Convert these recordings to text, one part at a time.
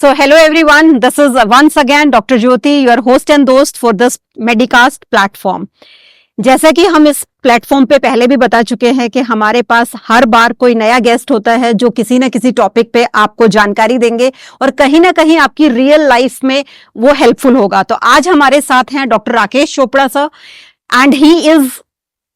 So hello everyone, this is once again Dr. Jyoti, your host and host for this Medicast platform. जैसा कि हम इस platform पे पहले भी बता चुके हैं कि हमारे पास हर बार कोई नया गेस्ट होता है जो किसी न किसी टॉपिक पे आपको जानकारी देंगे और कहीं ना कहीं आपकी रियल लाइफ में वो हेल्पफुल होगा. तो आज हमारे साथ हैं doctor Rakesh Chopra sir and he is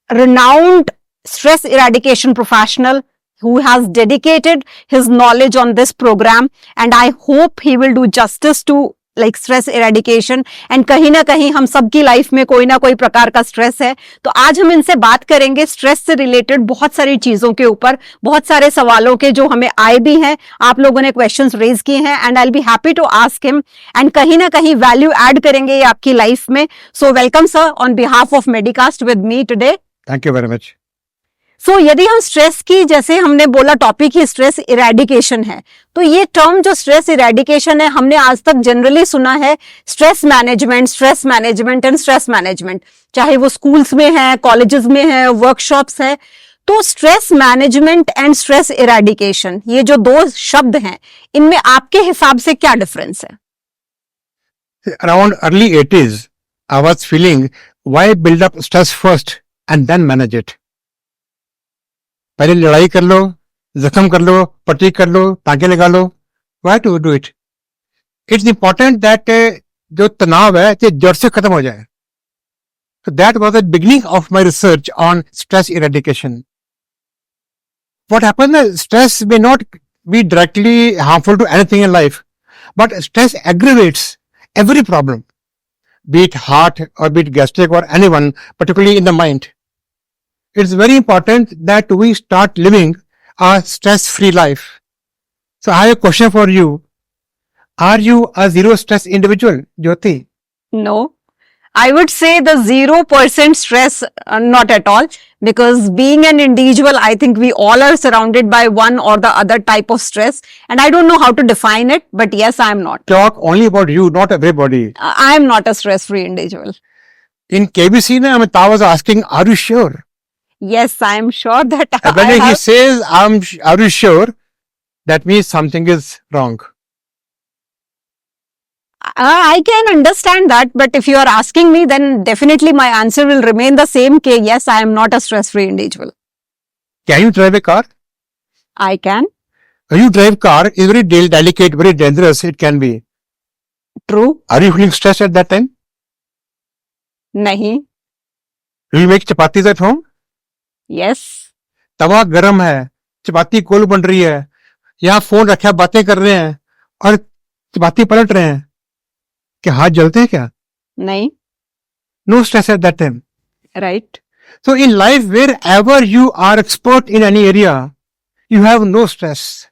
renowned stress eradication professional who has dedicated his knowledge on this program, and I hope he will do justice to like stress eradication. and कहीं ना कहीं हम सबकी लाइफ में कोई ना कोई प्रकार का स्ट्रेस है. तो आज हम इनसे बात करेंगे स्ट्रेस से रिलेटेड बहुत सारी चीजों के ऊपर, बहुत सारे सवालों के जो हमें आए भी हैं, आप लोगों ने क्वेश्चंस रेज किए हैं and I will be happy to ask him एंड कहीं ना कहीं वैल्यू ऐड करेंगे ये आपकी लाइफ में. So welcome sir on behalf of Medicast with me today. Thank you very much. So यदि हम स्ट्रेस की, जैसे हमने बोला टॉपिक ही स्ट्रेस इरेडिकेशन है, तो ये टर्म जो स्ट्रेस इरेडिकेशन है हमने आज तक जनरली सुना है stress management and stress management, चाहे वो स्कूल्स में है, कॉलेजेस में है, वर्कशॉप्स है. तो stress management and stress eradication, ये जो दो शब्द हैं, इनमें आपके हिसाब से क्या डिफरेंस है? Around early 80s, I was feeling why build up stress first and then manage it. पहले लड़ाई कर लो, जख्म कर लो, पट्टी कर लो, टांके लगा लो. Why to do it? It's important that जो तनाव है ये जड़ से खत्म हो जाए. So that was the beginning of my research on stress eradication. What happens is stress may not be directly harmful to anything in life, but stress aggravates every problem, be it heart or be it gastric or anyone, particularly in the mind. It's very important that we start living a stress-free life. So I have a question for you. Are you a zero stress individual, Jyoti? No. I would say the 0% stress, not at all, because being an individual, I think we all are surrounded by one or the other type of stress, and I don't know how to define it, but yes, I am not. Talk only about you, not everybody. I am not a stress-free individual. In KBC, Amitabh was asking, are you sure? Yes, I am sure that When he says, are you sure? That means something is wrong. I can understand that, but if you are asking me, then definitely my answer will remain the same. Yes, I am not a stress-free individual. Can you drive a car? I can. When you drive car, it's very delicate, very dangerous. It can be. True. Are you feeling stressed at that time? Nahi. Do you make chapatis at home? Yes. तवा गर्म है, चपाती गोल बन रही है, यहाँ phone रखा बातें कर रहे हैं और चपाती पलट रहे हैं, क्या हाथ जलते हैं क्या? नहीं. No stress at that time. Right. So in life, wherever you are expert in any area, you have no stress,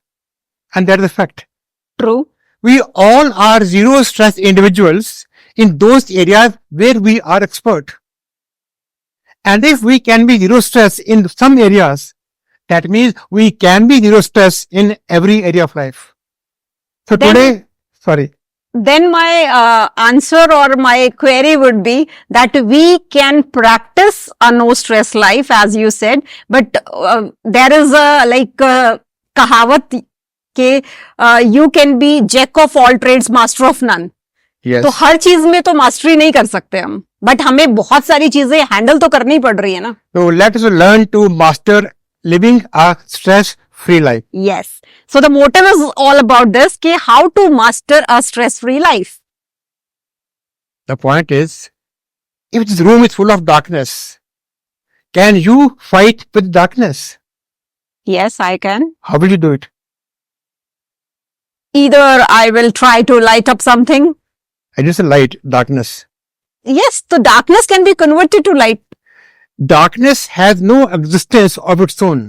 and that is a fact. True. We all are zero stress individuals in those areas where we are expert. And if we can be zero stress in some areas, that means we can be zero stress in every area of life. So Then my answer or my query would be that we can practice a no stress life, as you said, but there is a kahavat ke you can be jack of all trades, master of none. yes. तो हर चीज में तो mastery नहीं कर सकते हम, but हमें बहुत सारी चीजें हैंडल तो करनी पड़ रही है ना. So let us learn to master living a stress-free life. Yes. So the motive is all about this, कि how to master a stress-free life. The point is, if this room is full of darkness, can you fight with darkness? Yes, I can. How will you do it? Either I will try to light up something. I just say light, darkness. Yes, the darkness can be converted to light. Darkness has no existence of its own.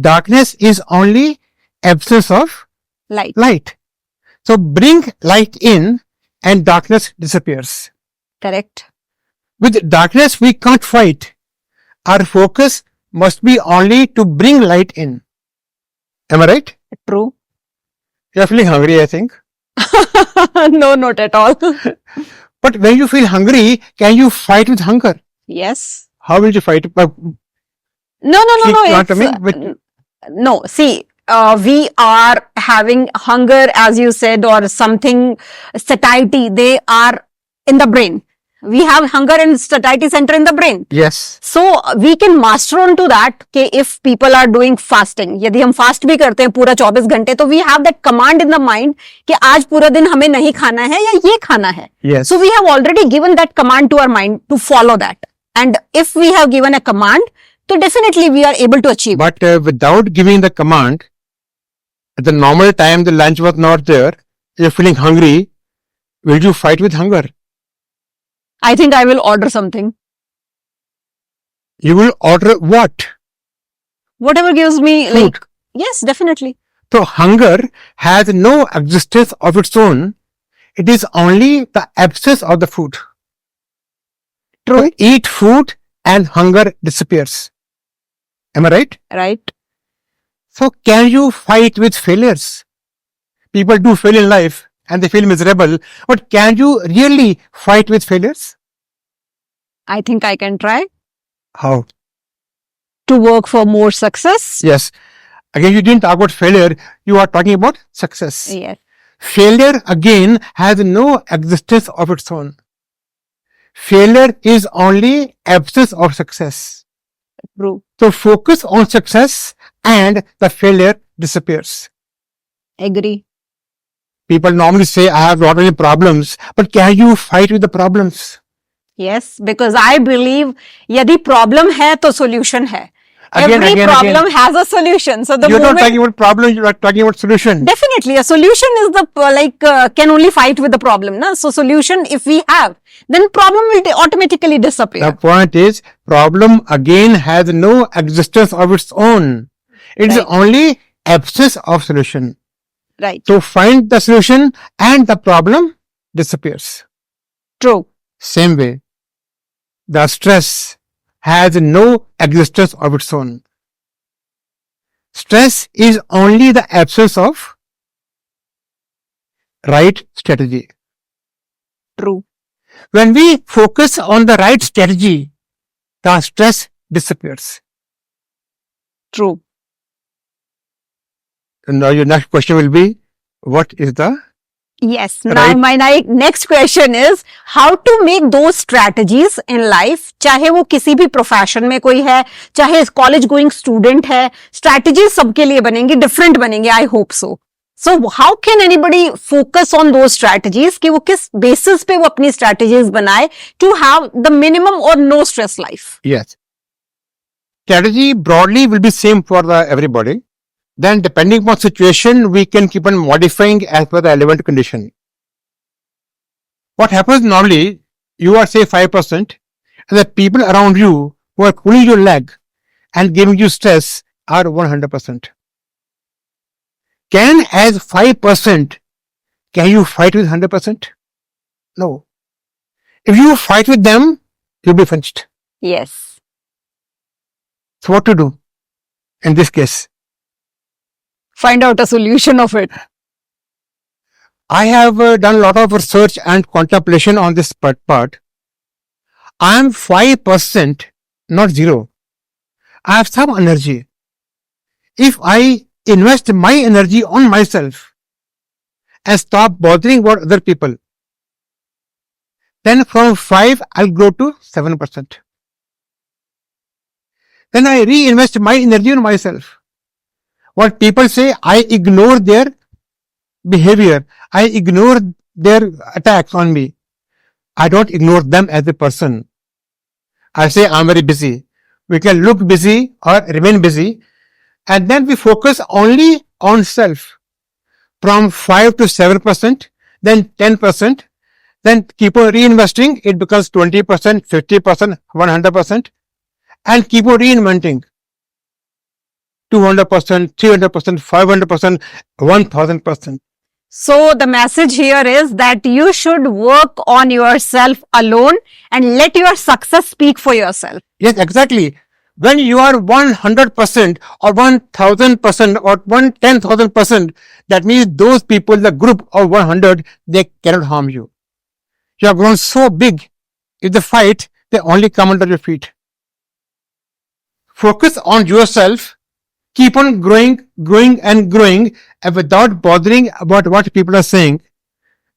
Darkness is only absence of Light. So bring light in and darkness disappears. Correct. With darkness we can't fight. Our focus must be only to bring light in. Am I right? True. You're feeling hungry, I think. No, not at all. But when you feel hungry, can you fight with hunger? Yes. How will you fight? No. You want to It's, make- no, see, we are having hunger, as you said, or something, satiety, they are in the brain. We have hunger and satiety center in the brain. Yes. So we can master on to that कि if people are doing fasting, यदि हम fast भी करते हैं पूरा 24 घंटे, तो we have that command in the mind कि आज पूरा दिन हमें नहीं खाना है या ये खाना है. Yes. So we have already given that command to our mind to follow that. And if we have given a command, so definitely we are able to achieve. But without giving the command, at the normal time the lunch was not there, you're feeling hungry, will you fight with hunger? I think I will order something. You will order what? Whatever gives me Food. like, yes, definitely. So hunger has no existence of its own. It is only the absence of the food. True. So eat food and hunger disappears. Am I right? Right. So can you fight with failures? People do fail in life and they feel miserable. But can you really fight with failures? I think I can try How? to work for more success. Yes. Again, you didn't talk about failure. You are talking about success. Yes. Failure again has no existence of its own. Failure is only absence of success. True. So focus on success and the failure disappears. Agree. People normally say, I have not many problems, but can you fight with the problems? Yes, because I believe यदि problem है तो solution है. Again, Every again, problem again. has a solution. So the You're not moment, talking about problem, you are talking about solution. definitely a solution is the can only fight with the problem. Na? So solution if we have, then problem will automatically disappear. The point is, problem again has no existence of its own. It is Right. only absence of solution. Right. So find the solution and the problem disappears. True. Same way, the stress has no existence of its own. Stress is only the absence of right strategy. True. When we focus on the right strategy, the stress disappears. True. And now your next question will be, what is the Yes. Now Right. my next question is how to make those strategies in life. चाहे वो किसी भी profession में कोई है, चाहे college going student है, strategies सबके लिए बनेंगी, डिफरेंट बनेंगे. I hope so. So how can anybody focus on दो स्ट्रैटेजीज कि वो किस बेसिस पे वो अपनी स्ट्रैटेजीज बनाए टू हैव द मिनिमम और no stress life. yes? Strategy broadly will be same for everybody. Then depending upon situation, we can keep on modifying as per the relevant condition. What happens normally, you are say 5% and the people around you who are pulling your leg and giving you stress are 100%. Can as 5%, can you fight with 100%? No. If you fight with them, you'll be finished. Yes. So what to do in this case? Find out a solution of it. I have done a lot of research and contemplation on this part. I am 5%, not zero. I have some energy. If I invest my energy on myself and stop bothering about other people, then from 5 I'll grow to 7%. Then I reinvest my energy on myself. What people say, I ignore their behavior. I ignore their attacks on me. I don't ignore them as a person. I say I'm very busy. We can look busy or remain busy, and then we focus only on self. From 5 to 7%, then 10%, then keep on reinvesting. It becomes 20%, 50%, 100%, and keep on reinventing. 200%, 300%, 500%, 1000%. So the message here is that you should work on yourself alone and let your success speak for yourself. Yes, exactly. When you are 100% or 1000% or 10,000%, that means those people, the group of 100, they cannot harm you. You have grown so big. If they fight, they only come under your feet. Focus on yourself keep on growing and growing, and without bothering about what people are saying,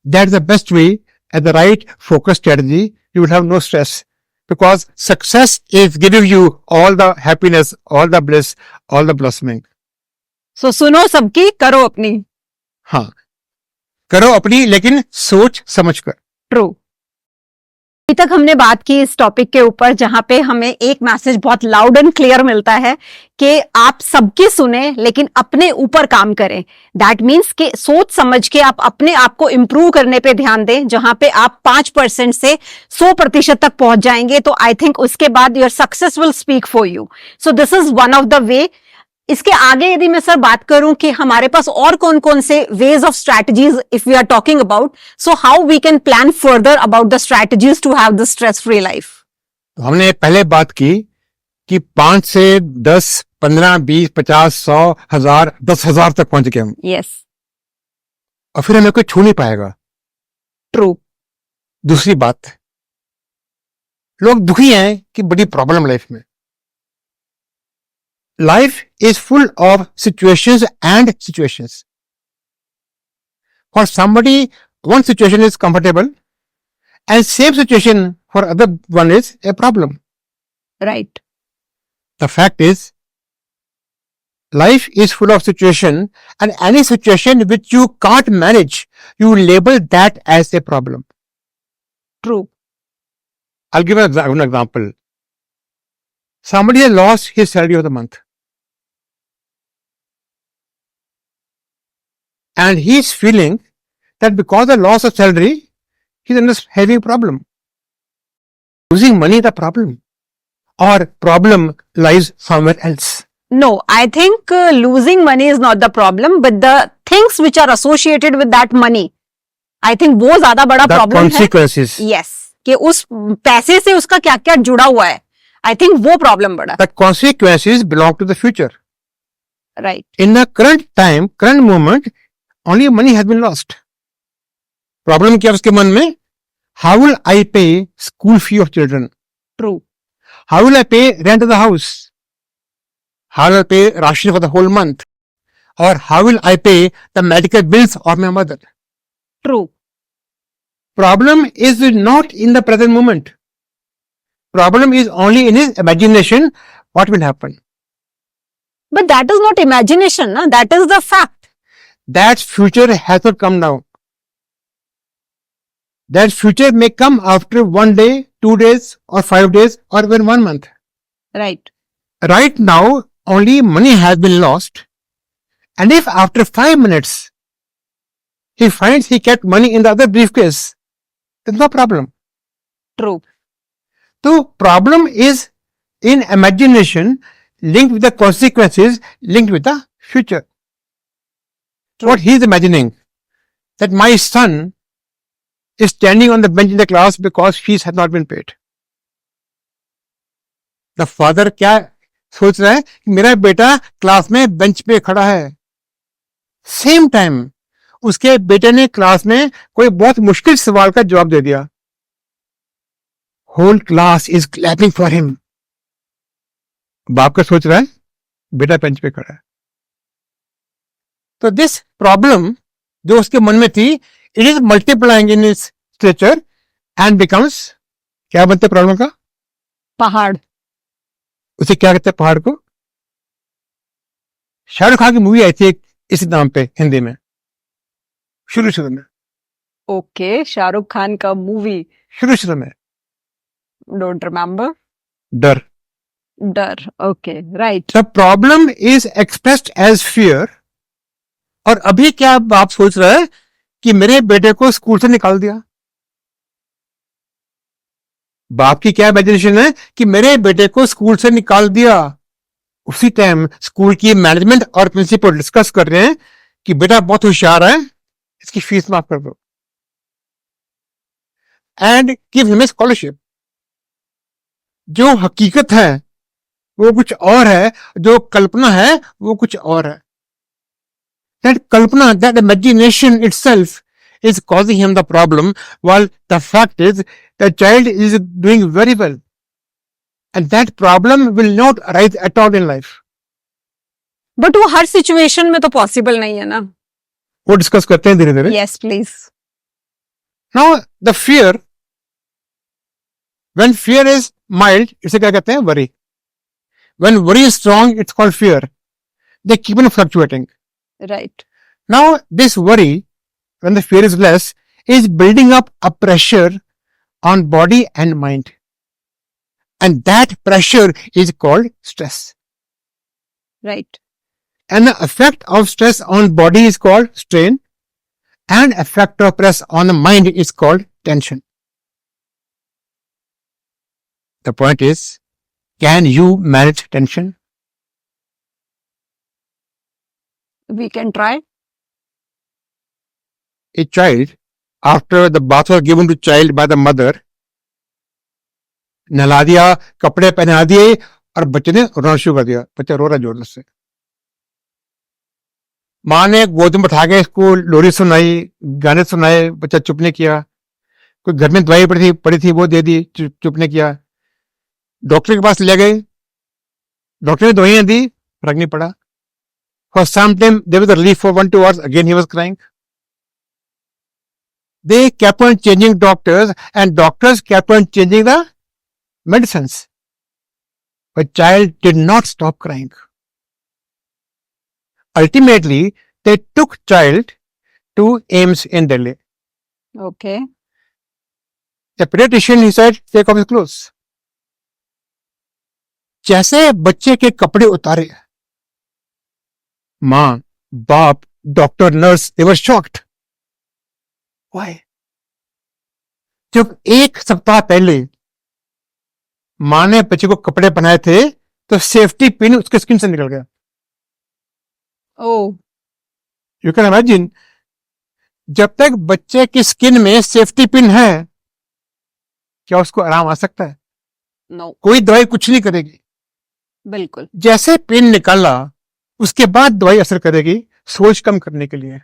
that's the best way. At the right focus strategy, you will have no stress, because success is giving you all the happiness, all the bliss, all the blossoming. सो सुनो सबकी, करो अपनी. हाँ, करो अपनी, लेकिन सोच समझ कर. ट्रू. अभी तक हमने बात की इस टॉपिक के ऊपर जहां पे हमें एक मैसेज बहुत लाउड एंड क्लियर मिलता है कि आप सबकी सुने लेकिन अपने ऊपर काम करें. दैट मीन्स कि सोच समझ के आप अपने आप को इंप्रूव करने पे ध्यान दें. जहां पे आप 5% से 100% तक पहुंच जाएंगे तो आई थिंक उसके बाद your success will speak for you. So this is one of the way. इसके आगे यदि मैं सर बात करूं कि हमारे पास और कौन कौन से ways of strategies if we are talking about, so how we can plan further about the strategies to have the stress free life. तो हमने पहले बात की कि 5 से 10, 15, 20, 50, 100, 1000, 10,000 तक पहुंच गए हम. यस. और फिर हमें कोई छू नहीं पाएगा. ट्रू. दूसरी बात, लोग दुखी हैं कि बड़ी प्रॉब्लम लाइफ में. Life is full of situations and situations. For somebody, one situation is comfortable, and same situation for other one is a problem. Right. The fact is, life is full of situation, and any situation which you can't manage, you label that as a problem. True. I'll give an example. Somebody has lost his salary of the month. And he is feeling that because of loss of salary, he is having a problem. Losing money is the problem, or problem lies somewhere else. No, I think losing money is not the problem, but the things which are associated with that money, I think वो ज्यादा बड़ा The problem है. consequences. Yes, कि उस पैसे से उसका क्या क्या जुड़ा हुआ है. I think वो problem बड़ा. The consequences belong to the future. Right. In the current time, current moment, only money has been lost. Problem क्या है उसके मन में? How will I pay school fee of children? True. How will I pay rent of the house? How will I pay ration for the whole month? Or how will I pay the medical bills of my mother? True. Problem is not in the present moment. Problem is only in his imagination. What will happen? But that is not imagination, na? That is the fact. That future has not come now. That future may come after 1 day, 2 days, or 5 days, or even 1 month. Right. Right now, only money has been lost. And if after 5 minutes, he finds he kept money in the other briefcase, there's no problem. True. So, problem is in imagination, linked with the consequences, linked with the future. True. What he is imagining, that my son is standing on the bench in the class because fees have not been paid. The father क्या सोच रहा है कि मेरा बेटा class में bench पे खड़ा है. सेम टाइम उसके बेटे ने क्लास में कोई बहुत मुश्किल सवाल का जवाब दे दिया. Whole class is clapping for him. बाप का सोच रहा है बेटा बेंच पे खड़ा है. तो दिस प्रॉब्लम जो उसके मन में थी, it is multiplying in its stretcher and becomes, क्या बनते प्रॉब्लम का? पहाड़. उसे क्या कहते हैं पहाड़ को? शाहरुख खान की मूवी आई थी इस नाम पे हिंदी में, शुरू में. ओके, शाहरुख खान का मूवी. शुरू में डोंट रिमेम्बर. डर. डर. Okay, right. The problem is expressed as fear. और अभी क्या बाप सोच रहा है कि मेरे बेटे को स्कूल से निकाल दिया. बाप की क्या इमेजिनेशन है कि मेरे बेटे को स्कूल से निकाल दिया. उसी टाइम स्कूल की मैनेजमेंट और प्रिंसिपल डिस्कस कर रहे हैं कि बेटा बहुत होशियार है, इसकी फीस माफ कर दो and give him a scholarship. जो हकीकत है वो कुछ और है, जो कल्पना है वो कुछ और है. That kalpana, that imagination itself is causing him the problem, while the fact is the child is doing very well. And that problem will not arise at all in life. But वो हर situation में तो possible नहीं है ना. वो discuss करते हैं धीरे धीरे. Yes please. Now the fear, when fear is mild, इसे क्या कहते हैं? Worry. When worry is strong, it's called fear. They keep on fluctuating. Right. Now, this worry, when the fear is less, is building up a pressure on body and mind. And that pressure is called stress. Right. And the effect of stress on body is called strain. And effect of stress on the mind is called tension. The point is, can you manage tension? We can try. A child, after the bath was given to child by the mother, नहला दिया, कपड़े पहना दिए और बच्चे ने रोना शुरू कर दिया. बच्चा रो रहा जोर से. माँ ने गोद में बैठा के इसको लोरी सुनाई, गाने सुनाए, बच्चा चुप नहीं किया. कोई घर में दवाई पड़ी थी वो दे दी, चुप नहीं किया. डॉक्टर के पास ले गए, डॉक्टर ने दवाइयां दी, फर्क नहीं पड़ा. For some time there was a relief for 1-2 hours, again he was crying. They kept on changing doctors and doctors kept on changing the medicines. But child did not stop crying. Ultimately, they took child to AIMS in Delhi. Okay. The pediatrician, he said, take off his clothes. जैसे बच्चे के कपड़े उतारे, माँ, बाप, doctor, nurse, they were shocked. Why? जब एक सप्ताह पहले माँ ने बच्चे को कपड़े पहनाए थे तो सेफ्टी पिन उसके स्किन से निकल गया. Oh. यू कैन इमेजिन, जब तक बच्चे की स्किन में सेफ्टी पिन है, क्या उसको आराम आ सकता है? No. कोई दवाई कुछ नहीं करेगी. बिल्कुल. जैसे पिन निकाला उसके बाद दवाई असर करेगी सोच कम करने के लिए.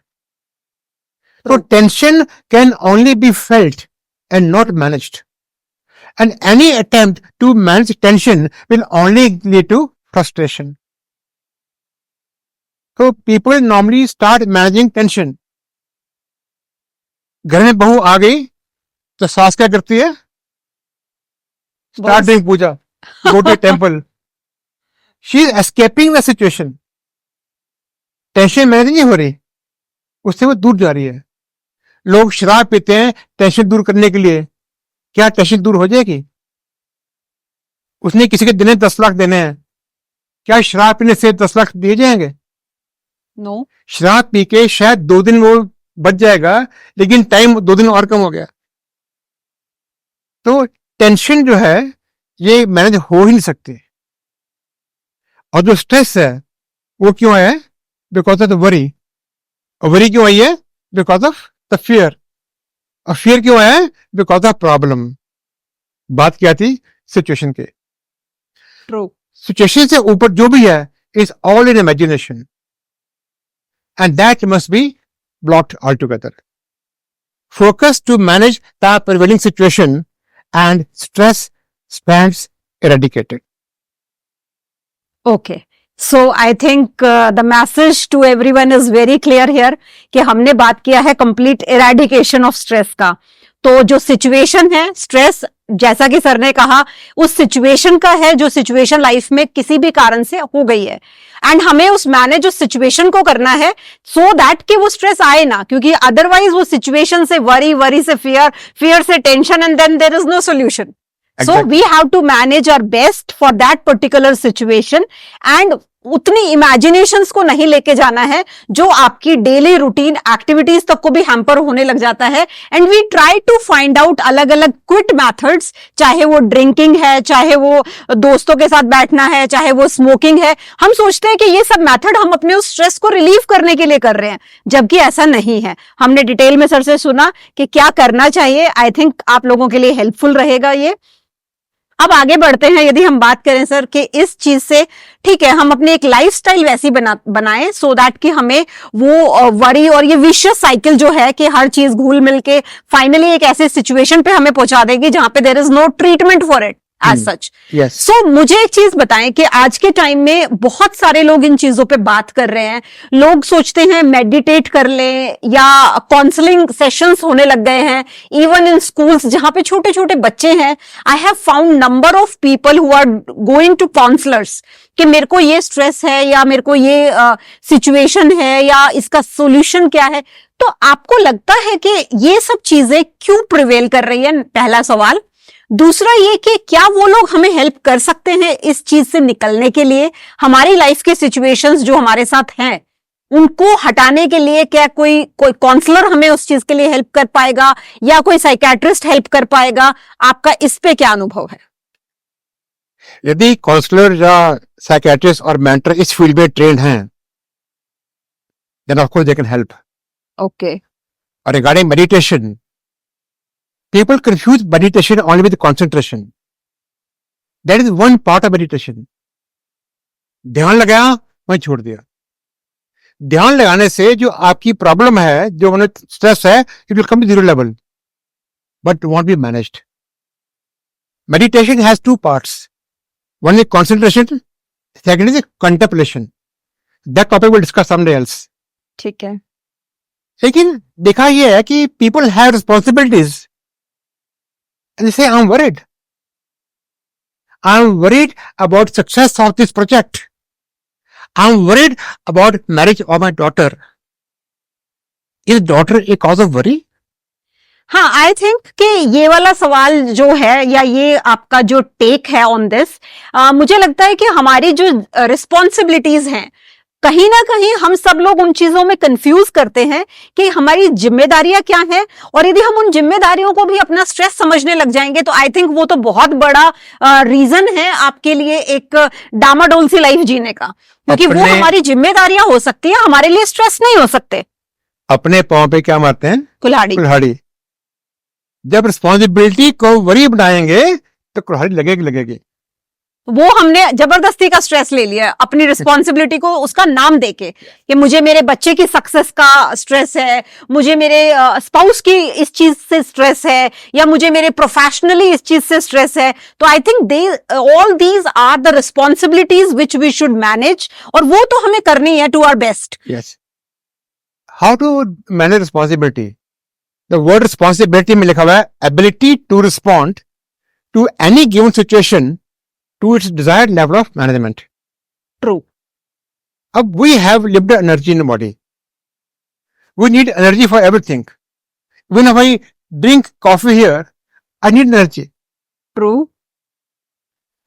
तो tension can only be felt and not managed. And any attempt to manage tension will only lead to frustration. So people normally start managing tension. घर में बहू आ गई तो सास क्या करती है? Start doing puja, go to a temple. She is escaping the situation. Tension manage नहीं हो रही, उससे वो दूर जा रही है. लोग शराब पीते हैं टेंशन दूर करने के लिए. क्या टेंशन दूर हो जाएगी? उसने किसी के देने 10 लाख देने हैं, क्या शराब पीने से 10 लाख दिए जाएंगे? नो. शराब पी के शायद 2 दिन वो बच जाएगा, लेकिन टाइम 2 दिन और कम हो गया. तो टेंशन जो है ये मैनेज हो ही नहीं सकती. और जो स्ट्रेस है वो क्यों है? Because of the worry. और वरी क्यों आई है? Because of the fear. और फियर क्यों आया है? Because of problem. बात क्या थी? सिचुएशन के. ट्रू. सिचुएशन से ऊपर जो भी है is all in imagination and that must be blocked all together. Focus to manage the prevailing situation and stress spends eradicated. Okay. So I think the message to everyone is very clear here कि हमने बात किया है complete eradication of stress का. तो जो situation है, stress जैसा कि सर ने कहा उस सिचुएशन का है, जो सिचुएशन लाइफ में किसी भी कारण से हो गई है, एंड हमें उस मैनेज उस सिचुएशन को करना है सो दैट कि वो स्ट्रेस आए ना, क्योंकि अदरवाइज वो सिचुएशन से वरी से फियर से tension and then there is no solution. So we have to manage our best for that particular situation and उतनी इमेजिनेशंस को नहीं लेके जाना है जो आपकी डेली रूटीन एक्टिविटीज तक को भी हैम्पर होने लग जाता है. And we try to find out अलग अलग क्विट मेथड्स, चाहे वो ड्रिंकिंग है, चाहे वो दोस्तों के साथ बैठना है, चाहे वो स्मोकिंग है. हम सोचते हैं कि ये सब मेथड हम अपने उस स्ट्रेस को रिलीव करने के लिए कर रहे हैं, जबकि ऐसा नहीं है. हमने डिटेल में सर से सुना कि क्या करना चाहिए. आई थिंक आप लोगों के लिए हेल्पफुल रहेगा ये. अब आगे बढ़ते हैं. यदि हम बात करें सर कि इस चीज से ठीक है हम अपने एक लाइफस्टाइल वैसी बनाएं सो दैट कि हमें वो वरी और ये विशियस साइकिल जो है कि हर चीज घुल मिल के फाइनली एक ऐसे सिचुएशन पे हमें पहुंचा देगी जहां पे there is no treatment for it as such. Yes. So मुझे एक चीज बताएं कि आज के टाइम में बहुत सारे लोग इन चीजों पे बात कर रहे हैं। लोग सोचते हैं मेडिटेट कर लें, या काउंसलिंग सेशंस होने लग गए हैं इवन इन स्कूल्स जहां पे छोटे छोटे बच्चे हैं। I have found number of people who are going to counsellors कि मेरे को ये स्ट्रेस है, या मेरे को ये सिचुएशन है, या इसका सोल्यूशन क्या है। तो आपको लगता है कि ये सब चीजें क्यों प्रिवेल कर रही है, पहला सवाल। दूसरा ये कि क्या वो लोग हमें हेल्प कर सकते हैं इस चीज से निकलने के लिए, हमारी लाइफ के सिचुएशंस जो हमारे साथ हैं उनको हटाने के लिए। क्या कोई काउंसलर हमें उस चीज के लिए हेल्प कर पाएगा, या कोई साइकेट्रिस्ट हेल्प कर पाएगा? आपका इस पे क्या अनुभव है? यदि काउंसलर या साइकियाट्रिस्ट और मेंटर इस फील्ड में ट्रेंड हैं, then of course they can help. Okay. Or regarding meditation, people confuse meditation only with concentration. That is one part of meditation. ध्यान लगाया, वहीं छोड़ दिया। ध्यान लगाने से जो आपकी प्रॉब्लम है, जो स्ट्रेस है, it will come to zero level, but won't be managed. Meditation has two parts. One is concentration, second is contemplation. That topic we'll discuss someday else. ठीक है। लेकिन देखा यह है कि people have responsibilities and they say I'm worried. I'm worried about success of this project. I'm worried about marriage of my daughter. Is daughter a cause of worry? हाँ, I think कि ये वाला सवाल जो है, या ये आपका जो टेक है ऑन दिस, मुझे लगता है कि हमारी जो रिस्पॉन्सिबिलिटीज हैं, कहीं ना कहीं हम सब लोग उन चीजों में कंफ्यूज करते हैं कि हमारी जिम्मेदारियां क्या हैं। और यदि हम उन जिम्मेदारियों को भी अपना स्ट्रेस समझने लग जाएंगे तो आई थिंक वो तो बहुत बड़ा रीजन है आपके लिए एक डामाडोल सी लाइफ जीने का, क्योंकि वो हमारी जिम्मेदारियां हो सकती है, हमारे लिए स्ट्रेस नहीं हो सकते। अपने पांव पे क्या मारते हैं? कुल्हाड़ी। कुल्हाड़ी। जब रिस्पॉन्सिबिलिटी को वरी बनाएंगे तो कुल्हाड़ी लगेगी। वो हमने जबरदस्ती का स्ट्रेस ले लिया अपनी रिस्पॉन्सिबिलिटी को उसका नाम देके, कि मुझे मेरे बच्चे की सक्सेस का स्ट्रेस है, मुझे मेरे स्पाउस की इस चीज से स्ट्रेस है, या मुझे मेरे प्रोफेशनली इस चीज से स्ट्रेस है। तो I think they all these are the responsibilities which we should manage, और वो तो हमें करनी है to our best. Yes. How to manage responsibility? The word responsibility में लिखा हुआ है ability to respond to any given situation to its desired level of management. True. अब we have limited energy in the body. We need energy for everything. Even if I drink coffee here, I need energy. True.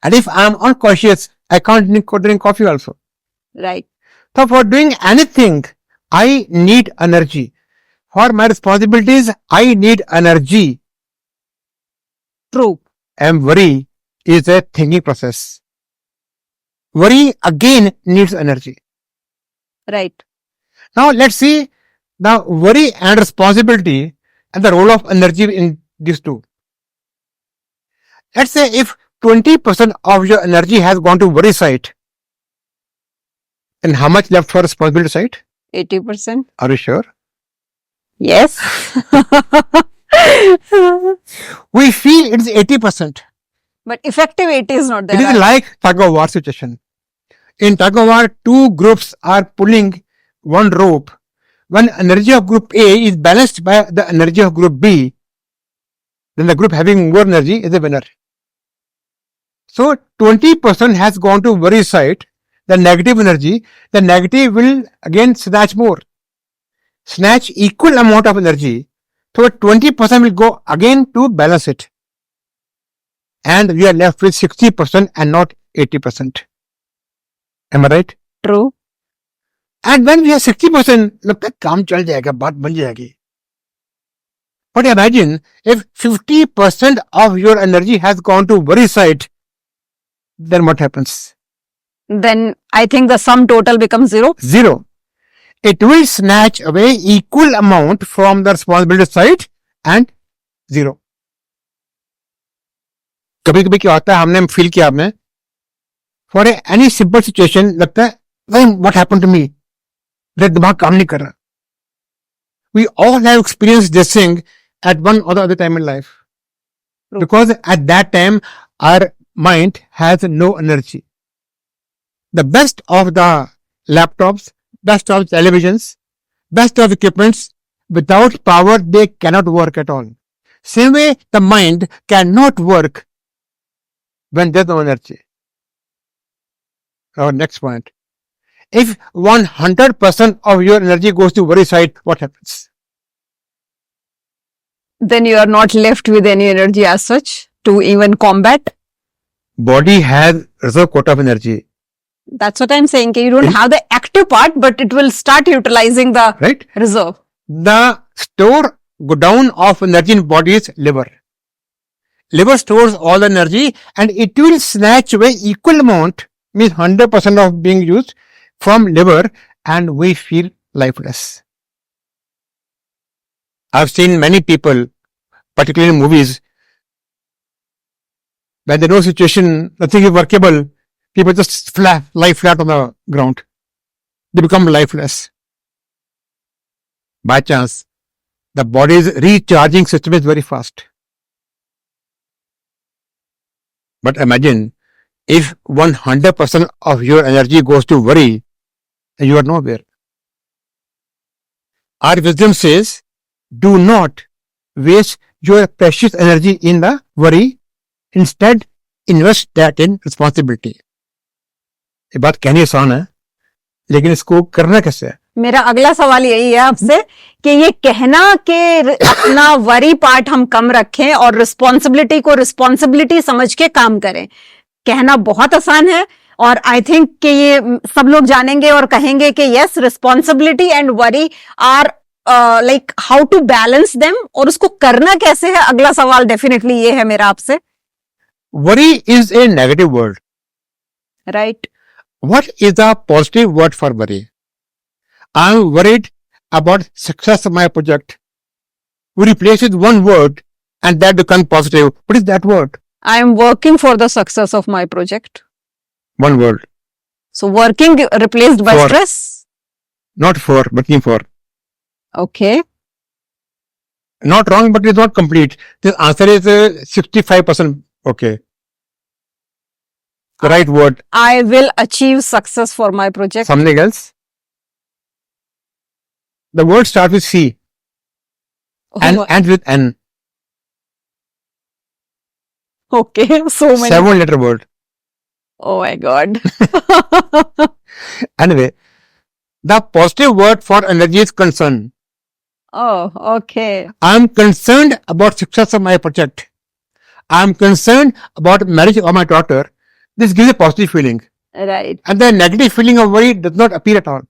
And if I am unconscious, I can't drink coffee also. Right. So for doing anything, I need energy. For my responsibilities, I need energy. True. And worry is a thinking process. Worry again needs energy. Right. Now let's see the worry and responsibility and the role of energy in these two. Let's say if 20% of your energy has gone to worry side, then how much left for responsibility side? 80%. Are you sure? Yes. We feel it's 80%. But effective 80 is not there. It is like tug of war situation. In tug of war, two groups are pulling one rope. When energy of group A is balanced by the energy of group B, then the group having more energy is the winner. So 20% has gone to worry side, the negative energy. The negative will again snatch more. Snatch equal amount of energy. So 20% will go again to balance it. And we are left with 60% and not 80%. Am I right? True. And when we have 60%, लगता है काम चल जाएगा, बात बन जाएगी. But imagine if 50% of your energy has gone to worry side, then what happens? Then I think the sum total becomes zero. Zero. It will snatch away equal amount from the responsibility side and zero. कभी कभी क्या होता है, हमने feel किया, आपने for any simple situation लगता है व्हाट हैपेंड टू मी, मेरा दिमाग काम नहीं कर रहा. We all have experience this thing at one or the other time in life, because at that time our mind has no energy. The best of the laptops, best of televisions, best of equipments, without power, they cannot work at all. Same way, the mind cannot work when there's no energy. Our next point. If 100% of your energy goes to worry side, what happens? Then you are not left with any energy as such to even combat. Body has reserve quota of energy, That's what I'm saying. You don't have the active part, but it will start utilizing the right? reserve. The store go down of energy in body is liver. Liver stores all the energy and it will snatch away equal amount, means 100% of being used from liver, and we feel lifeless. I've seen many people, particularly in movies, when there's no situation, nothing is workable, people just lie flat on the ground. They become lifeless. By chance, the body's recharging system is very fast. But imagine if 100% of your energy goes to worry, and you are nowhere. Our wisdom says, do not waste your precious energy in the worry. Instead, invest that in responsibility. ये बात कहनी आसान है, लेकिन इसको करना कैसे है? मेरा अगला सवाल यही है आपसे कि ये कहना कि अपना वरी पार्ट हम कम रखें और रिस्पॉन्सिबिलिटी को रिस्पॉन्सिबिलिटी समझ के काम करें, कहना बहुत आसान है और आई थिंक कि ये सब लोग जानेंगे और कहेंगे कि yes, responsibility and worry are like how to balance them, और उसको करना कैसे है, अगला सवाल डेफिनेटली ये है मेरा आपसे. Worry is a negative word. Right. What is the positive word for worry? I am worried about success of my project. We replace it with one word and that becomes positive. What is that word? I am working for the success of my project. One word. So working replaced by For. stress. Not for, working for. Okay. Not wrong, but it's not complete. The answer is 65% okay. The right word. I will achieve success for my project. Something else. The word starts with C and ends with N. Okay, so many. 7-letter word. Oh my God. Anyway, the positive word for energy is concern. Oh, okay. I am concerned about success of my project. I am concerned about marriage of my daughter. This gives a positive feeling. Right. And the negative feeling of worry does not appear at all.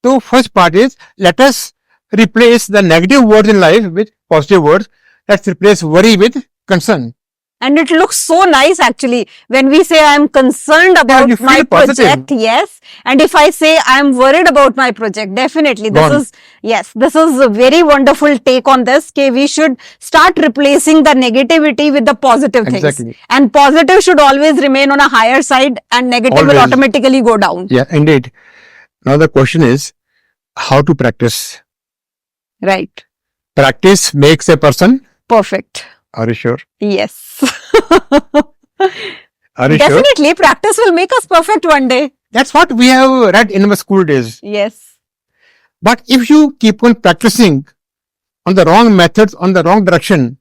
So first part is, let us replace the negative words in life with positive words. Let's replace worry with concern. And it looks so nice actually when we say I am concerned about you feel my positive. project. Yes. And if I say I am worried about my project, definitely Gone. this is a very wonderful take on this. Okay, we should start replacing the negativity with the positive things. Exactly. And positive should always remain on a higher side and negative will Always. automatically go down. Yeah, indeed. Now the question is, how to practice? Right. Practice makes a person. Perfect. Are you sure? Yes. Are you sure? Definitely, practice will make us perfect one day. That's what we have read in our school days. Yes. But if you keep on practicing on the wrong methods, on the wrong direction,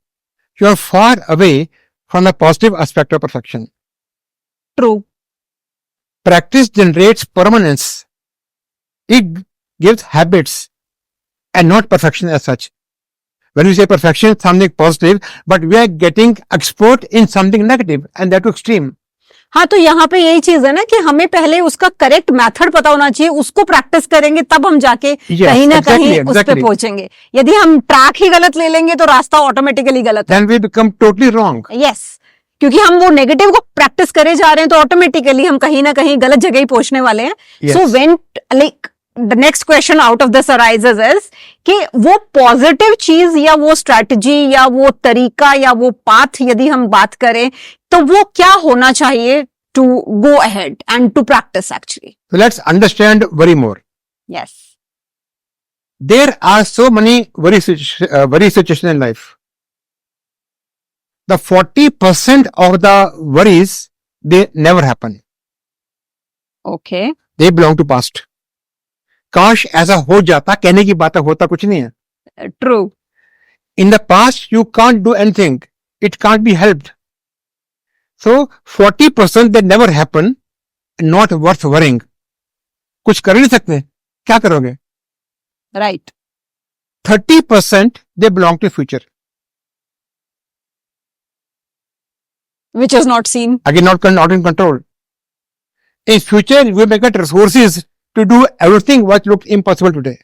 you are far away from the positive aspect of perfection. True. Practice generates permanence. It gives habits and not perfection as such. When we say perfection, something positive, but we are getting expert in something negative and that to extreme. हाँ, तो यहाँ पे यही चीज है ना कि हमें पहले उसका करेक्ट मेथड पता होना चाहिए, उसको प्रैक्टिस करेंगे तब हम जाके कहीं ना कहीं उस पे पहुंचेंगे. यदि हम ट्रैक ही गलत ले लेंगे तो रास्ता ऑटोमेटिकली गलत है. Then we become totally wrong. Yes, क्योंकि हम वो नेगेटिव को प्रैक्टिस करे जा रहे हैं तो ऑटोमेटिकली हम कहीं ना कहीं गलत जगह ही पहुंचने वाले हैं. So when like the next question out of this arises is कि वो पॉजिटिव चीज या वो स्ट्रैटेजी या वो तरीका या वो पाथ यदि हम बात करें तो वो क्या होना चाहिए to go ahead and to practise actually. So let's understand worry more. Yes. There are so many worry situations in life. the 40% of the worries, they never happen. Okay, They belong to past. काश ऐसा हो जाता, कहने की बात है, होता कुछ नहीं है. True. In the past, you can't do anything. It can't be helped. So, 40% they never happen, not worth worrying. कुछ कर नहीं सकते, क्या करोगे? Right. 30% they belong to future. Which is not seen. Again, not in control. In future, we may get resources to do everything what looked impossible today.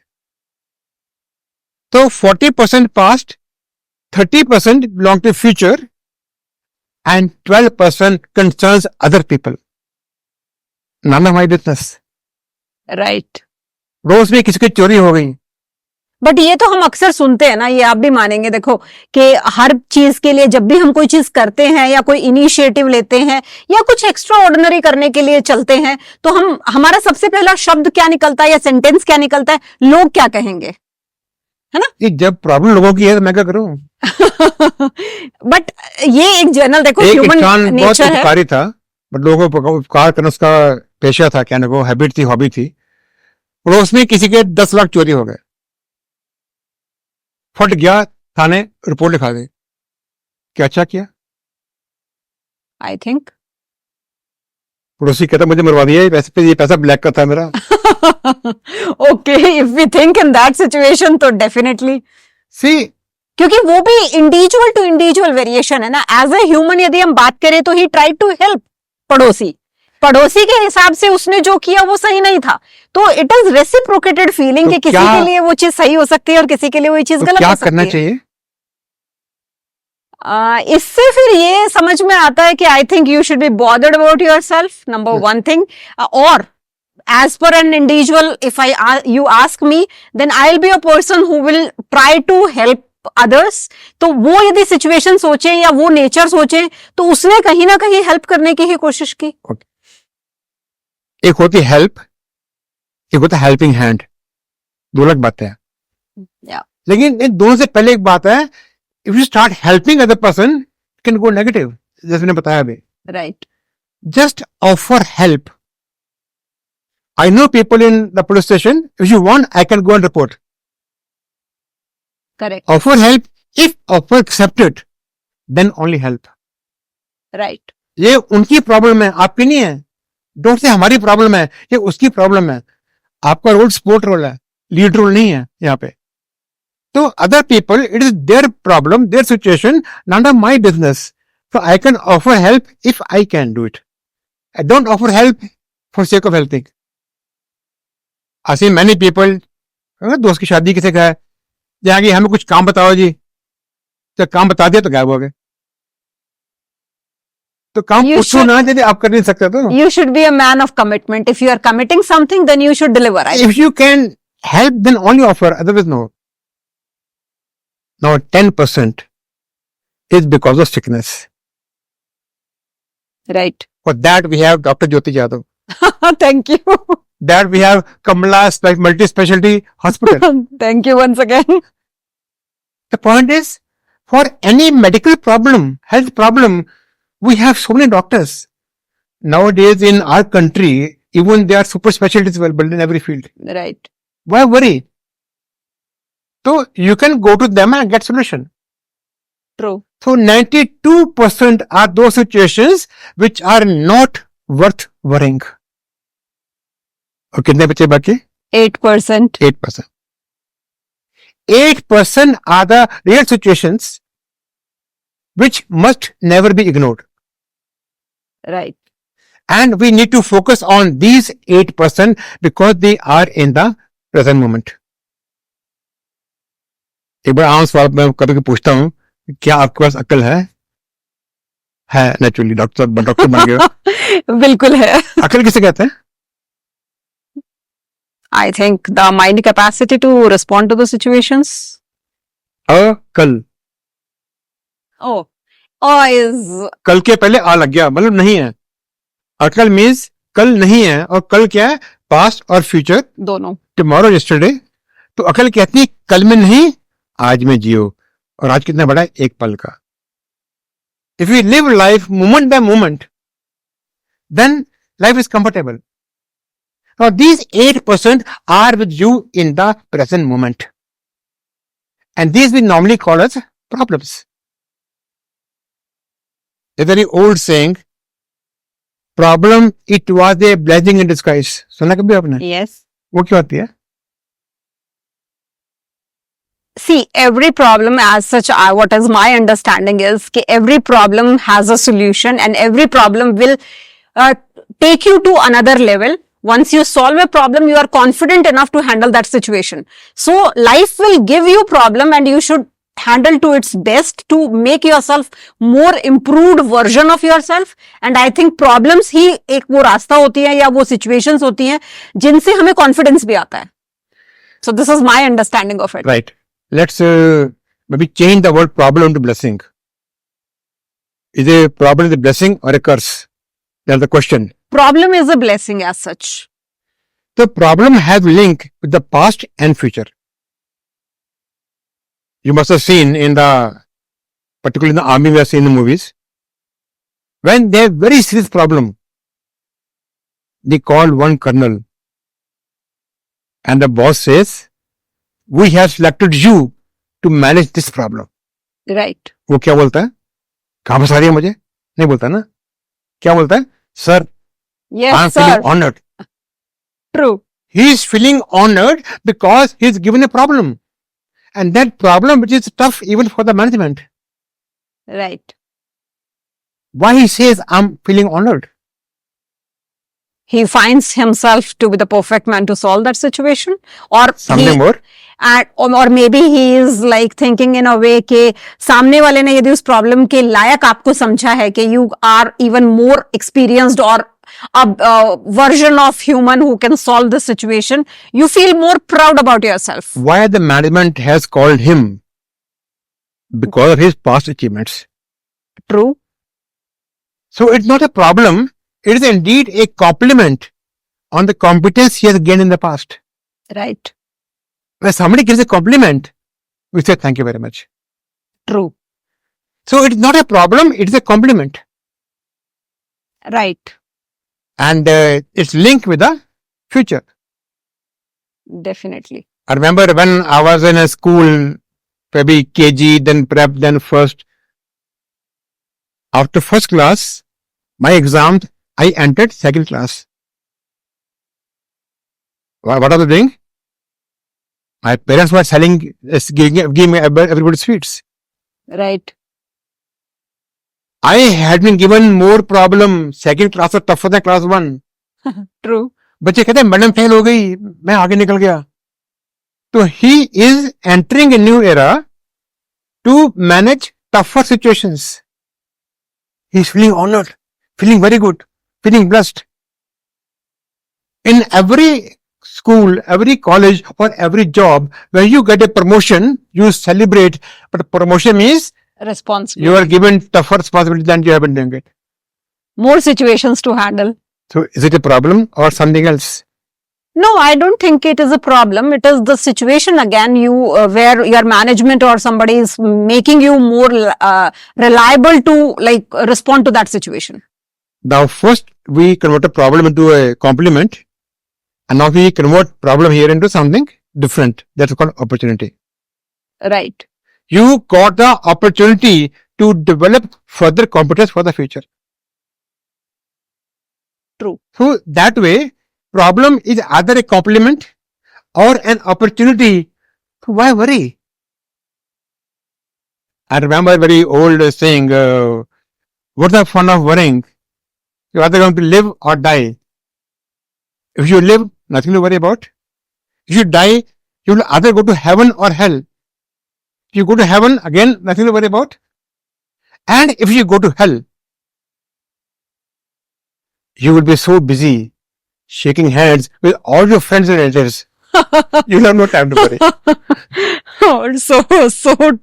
So 40% past, 30% belong to future, and 12% concerns other people. None of my business. Right. रोज में किसी की चोरी हो गई, but ये तो हम अक्सर सुनते हैं ना, ये आप भी मानेंगे, देखो कि हर चीज के लिए जब भी हम कोई चीज करते हैं या कोई इनिशिएटिव लेते हैं या कुछ एक्स्ट्रा ऑर्डिनरी करने के लिए चलते हैं, तो हमारा सबसे पहला शब्द क्या निकलता है या सेंटेंस क्या निकलता है? लोग क्या कहेंगे, है ना? कि जब प्रॉब्लम लोगों की है तो मैं क्या करूं? बट ये एक जनरल, देखो, एक ह्यूमन इंसान बहुत नेचर है. उपकारी था, बट लोगों को उपकार करना उसका पेशा था, क्या ना, वो हैबिट थी, हॉबी थी. पड़ोस में किसी के 10 लाख चोरी हो गए, फट गया, थाने रिपोर्ट लिखा दी. क्या अच्छा किया? I think. पड़ोसी कहता मुझे मरवा दिया, ये पैसा ब्लैक का था मेरा. Okay, if we think in that situation तो डेफिनेटली, सी, क्योंकि वो भी इंडिविजुअल टू इंडिविजुअल वेरिएशन है ना. एज ए ह्यूमन यदि हम बात करें तो ही ट्राई टू हेल्प पड़ोसी के हिसाब से उसने जो किया वो सही नहीं था, तो इट इज रेसिप्रोकेटेड फीलिंग कि किसी के लिए वो चीज सही हो सकती है और किसी के लिए वो चीज गलत हो सकती है. क्या करना चाहिए? इससे फिर ये समझ में आता है कि I think you should be bothered about yourself, number one thing. और as per an individual, if you ask me, then I'll be a person who will try to help others. तो वो यदि सिचुएशन सोचे या वो nature सोचे तो उसने कहीं ना कहीं हेल्प करने की ही कोशिश की. एक होती हेल्प, एक होता हेल्पिंग हैंड, दो अलग बातें हैं. लेकिन इन दोनों से पहले एक बात है, if you start helping other person can go negative, जैसे मैंने बताया अभी. Right. Just offer help. I know people in the police station. If you want, I can go and report. Correct. Offer help. If offer accepted, then only help. Right. ये उनकी problem है, आपकी नहीं है. डोंट से हमारी problem है, ये उसकी प्रॉब्लम है. आपका रोल सपोर्ट रोल है, लीड रोल नहीं है यहाँ पे. तो other people, it is their problem, there situation, not of my business. So I can offer help if I can do it. I don't offer help for sake of helping. I see many people, दोस्त की शादी किसे का है, जहाँ की हमें कुछ काम बताओ जी, तो काम बता दिया तो गायब हो गए. तो काम पूछो ना, यदि आप कर नहीं सकते तो. You should be a man of commitment. If you are committing something, then you should deliver. If you can help, then only offer, otherwise no. Now 10% is because of sickness. Right. For that we have Dr. Jyoti Yadav. Thank you. That we have Kamala multi-specialty hospital. Thank you once again. The point is, for any medical problem, health problem, we have so many doctors. Nowadays in our country, even there are super specialties available in every field. Right. Why worry? So you can go to them and get solution. True. So 92% are those situations which are not worth worrying. और कितने बचे बाकी? 8%. 8%. 8% are the real situations which must never be ignored. Right. And we need to focus on these 8% because they are in the present moment. एक बार आम सवाल मैं कभी पूछता हूँ, क्या आपके पास अक्ल है? है, नेचुरली डॉक्टर बन गए. बिल्कुल है. अक्ल किसे कहते हैं? I think the mind capacity to respond to the situations. कल. Oh is. कल के पहले आ लग गया, मतलब नहीं है. अकल मीन्स कल नहीं है, और कल क्या है? पास्ट और फ्यूचर दोनों. Tomorrow, yesterday. तो अकल कहती है कल में नहीं, आज में जियो. और आज कितना बड़ा है? एक पल का. If we live life moment by moment, then life is comfortable. Now, these 8% are with you in the present moment. And these we normally call as problems. A very old saying, problem, it was a blessing in disguise. सुना कभी आपने? Yes. वो क्यों आती है? See, every problem as such, what is my understanding is that every problem has a solution and every problem will take you to another level. Once you solve a problem, you are confident enough to handle that situation. So, life will give you problem and you should handle to its best to make yourself more improved version of yourself. And I think problems ही एक वो रास्ता होती है या वो situations होती हैं जिनसे हमें confidence भी आता है. So, this is my understanding of it. Right. Let's maybe change the word problem to blessing. Is a problem a blessing or a curse? That's the question. Problem is a blessing as such. The problem has link with the past and future. You must have seen particularly in the army, we have seen the movies. When they have very serious problem, they call one colonel and the boss says, we have selected you to manage this problem. Right. वो क्या बोलता है? कहाँ फंसा रही है मुझे? नहीं बोलता ना? क्या बोलता है? Sir, Yes, I am sir. feeling honored. True. He is feeling honored because he is given a problem. And that problem which is tough even for the management. Right. Why he says, I am feeling honored? He finds himself to be the perfect man to solve that situation, or Something more? or maybe he is like thinking in a way कि सामने वाले ने यदि उस problem के लायक आपको समझा है कि you are even more experienced or a version of human who can solve this situation, you feel more proud about yourself. Why the management has called him? Because of his past achievements. True. So it's not a problem. It is indeed a compliment on the competence he has gained in the past. Right. When somebody gives a compliment, we say thank you very much. True. So it is not a problem, it is a compliment. Right. And it's linked with the future. Definitely. I remember when I was in a school, maybe KG, then prep, then first. After first class, my exams, I entered second class. What are they doing? My parents were selling, giving me everybody sweets. Right. I had been given more problem. Second class was tougher than class 1. True. बच्चे कहते हैं madam fail हो गई, मैं आगे निकल गया. तो he is entering a new era to manage tougher situations. He is feeling honored, feeling very good, feeling blessed. In every school, every college or every job, when you get a promotion, you celebrate. But promotion means Responsibility. you are given tougher responsibility than you have been doing it. More situations to handle. So is it a problem or something else? No, I don't think it is a problem. It is the situation again, where your management or somebody is making you more reliable to like respond to that situation. Now first we convert a problem into a compliment, and now we convert problem here into something different. That's called opportunity. Right. You got the opportunity to develop further competence for the future. True. So that way, problem is either a compliment or an opportunity. So why worry? I remember a very old saying, what's the fun of worrying? You're either going to live or die. If you live, nothing to worry about. If you die, you will either go to heaven or hell. If you go to heaven, again, nothing to worry about. And if you go to hell, you will be so busy shaking hands with all your friends and relatives. You will have no time to worry. Oh, so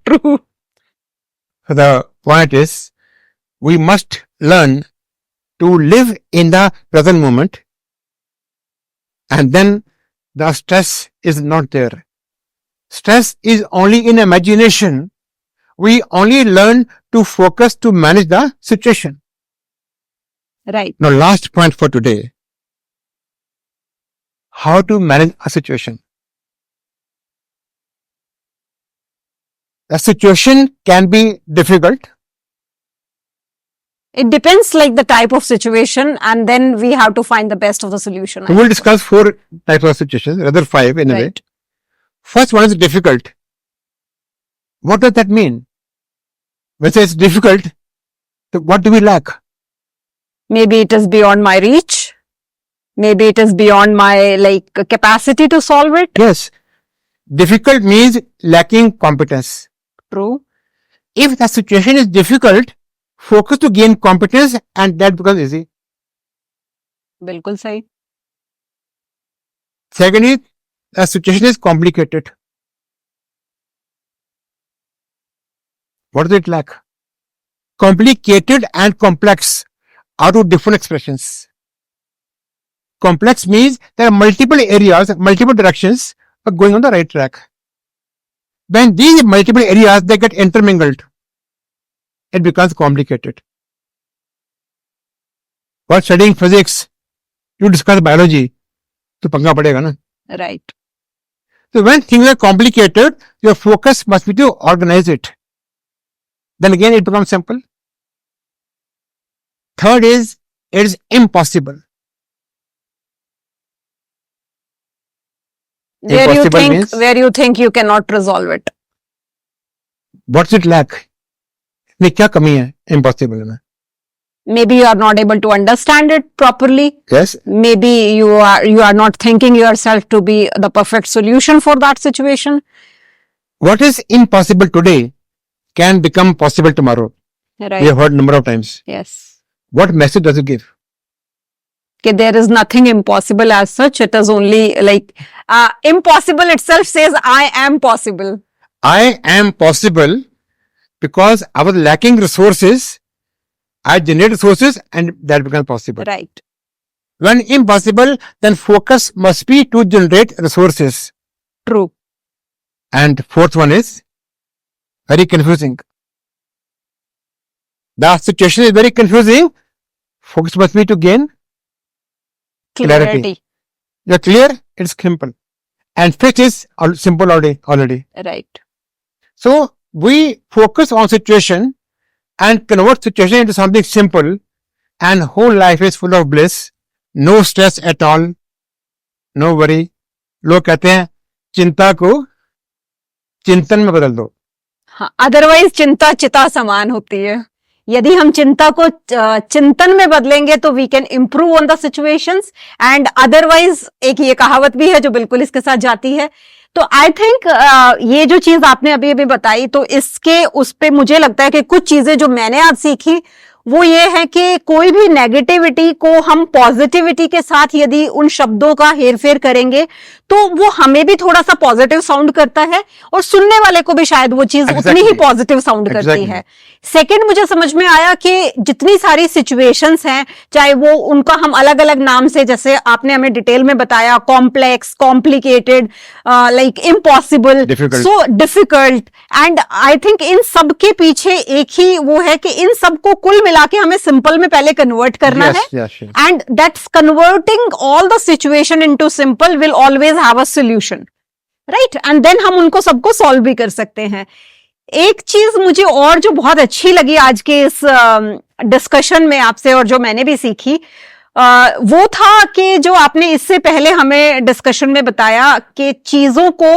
true. So the point is, we must learn to live in the present moment, and then the stress is not there. Stress is only in imagination. We only learn to focus to manage the situation. Right. Now, last point for today. How to manage a situation. A situation can be difficult. It depends like the type of situation, and then we have to find the best of the solution. We will discuss 4 types of situations, rather 5 in a way. Right. First one is difficult. What does that mean? When it's difficult, so what do we lack? Maybe it is beyond my reach. Maybe it is beyond my like capacity to solve it. Yes. Difficult means lacking competence. True. If the situation is difficult, focus to gain competence and that becomes easy. बिल्कुल सही. Second is, the situation is complicated. What does it lack? Complicated and complex are two different expressions. Complex means there are multiple areas, multiple directions, but going on the right track. When these multiple areas, they get intermingled, it becomes complicated. While studying physics, you discuss biology, तो पंगा पड़ेगा ना. Right. So when things are complicated, your focus must be to organize it. Then again, it becomes simple. Third is, it is impossible. Impossible means, Where you think you cannot resolve it. what's it lack? नहीं क्या कमी है impossible में? Maybe you are not able to understand it properly. Yes. Maybe you are not thinking yourself to be the perfect solution for that situation. What is impossible today can become possible tomorrow. Right. We have heard number of times. Yes. What message does it give? Okay, there is nothing impossible as such. It is only like impossible itself says I am possible. I am possible because I was lacking resources. I generate resources and that becomes possible. Right. When impossible, then focus must be to generate resources. True. And fourth one is very confusing. The situation is very confusing. Focus must be to gain clarity. You're clear? It's simple. And fixed is simple already. Right. So we focus on situation and convert situation into something simple, and whole life is full of bliss, no stress at all, no worry. लोग कहते हैं चिंता को चिंतन में बदल दो. हाँ, अदरवाइज चिंता चिता समान होती है. यदि हम चिंता को चिंतन में बदलेंगे तो we can improve on the situations, and otherwise एक ये कहावत भी है जो बिल्कुल इसके साथ जाती है. तो आई थिंक ये जो चीज आपने अभी अभी बताई, तो इसके उस पे मुझे लगता है कि कुछ चीजें जो मैंने आज सीखी वो ये है कि कोई भी नेगेटिविटी को हम पॉजिटिविटी के साथ यदि उन शब्दों का हेरफेर करेंगे तो वो हमें भी थोड़ा सा पॉजिटिव साउंड करता है और सुनने वाले को भी शायद वो चीज उतनी ही पॉजिटिव साउंड करती है. सेकंड, मुझे समझ में आया कि जितनी सारी सिचुएशंस हैं, चाहे वो उनका हम अलग अलग नाम से, जैसे आपने हमें डिटेल में बताया, complex, complicated, like impossible, so difficult, and I think in सब के पीछे एक ही वो है कि इन सबको कुल मिला के हमें सिंपल में पहले कन्वर्ट करना है, and that's converting all the situation into simple will always have a solution, right, and then हम उनको सबको सॉल्व भी कर सकते हैं. एक चीज मुझे और जो बहुत अच्छी लगी आज के इस डिस्कशन में आपसे और जो मैंने भी सीखी, वो था कि जो आपने इससे पहले हमें डिस्कशन में बताया कि चीजों को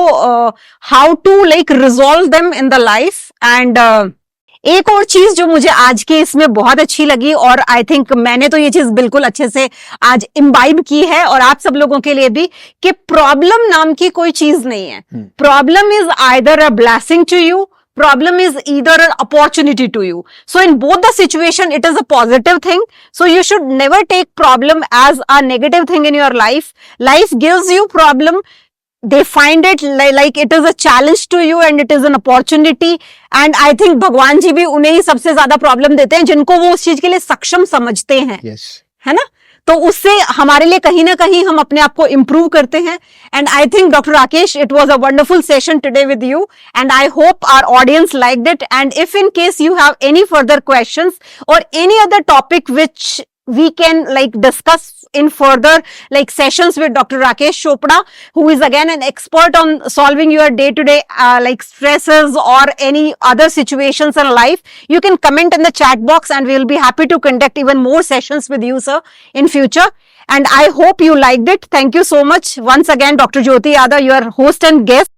how to like resolve them in the life. And एक और चीज जो मुझे आज के इसमें बहुत अच्छी लगी, और आई थिंक मैंने तो ये चीज बिल्कुल अच्छे से आज इम्बाइब की है और आप सब लोगों के लिए भी, कि प्रॉब्लम नाम की कोई चीज नहीं है. Problem is either a blessing to you, problem is either an opportunity to you. So in both the situation, it is a positive thing. So you should never take problem as a negative thing in your life. Life gives you problem. They find it like it is a challenge to you and it is an opportunity. And I think भगवान जी भी उन्हें ही सबसे ज्यादा problem देते हैं जिनको वो उस चीज के लिए सक्षम समझते हैं. Yes. है ना? तो उससे हमारे लिए कहीं ना कहीं हम अपने आप को इम्प्रूव करते हैं. And I think doctor Rakesh, it was a wonderful session today with you, and I hope our audience liked it. And if in case you have any further questions or any other topic which we can like discuss in further like sessions with Dr. Rakesh Chopra, who is again an expert on solving your day to day like stresses or any other situations in life, you can comment in the chat box and we will be happy to conduct even more sessions with you, sir, in future. And I hope you liked it. Thank you so much once again, Dr. Jyoti Yadav, your host and guest.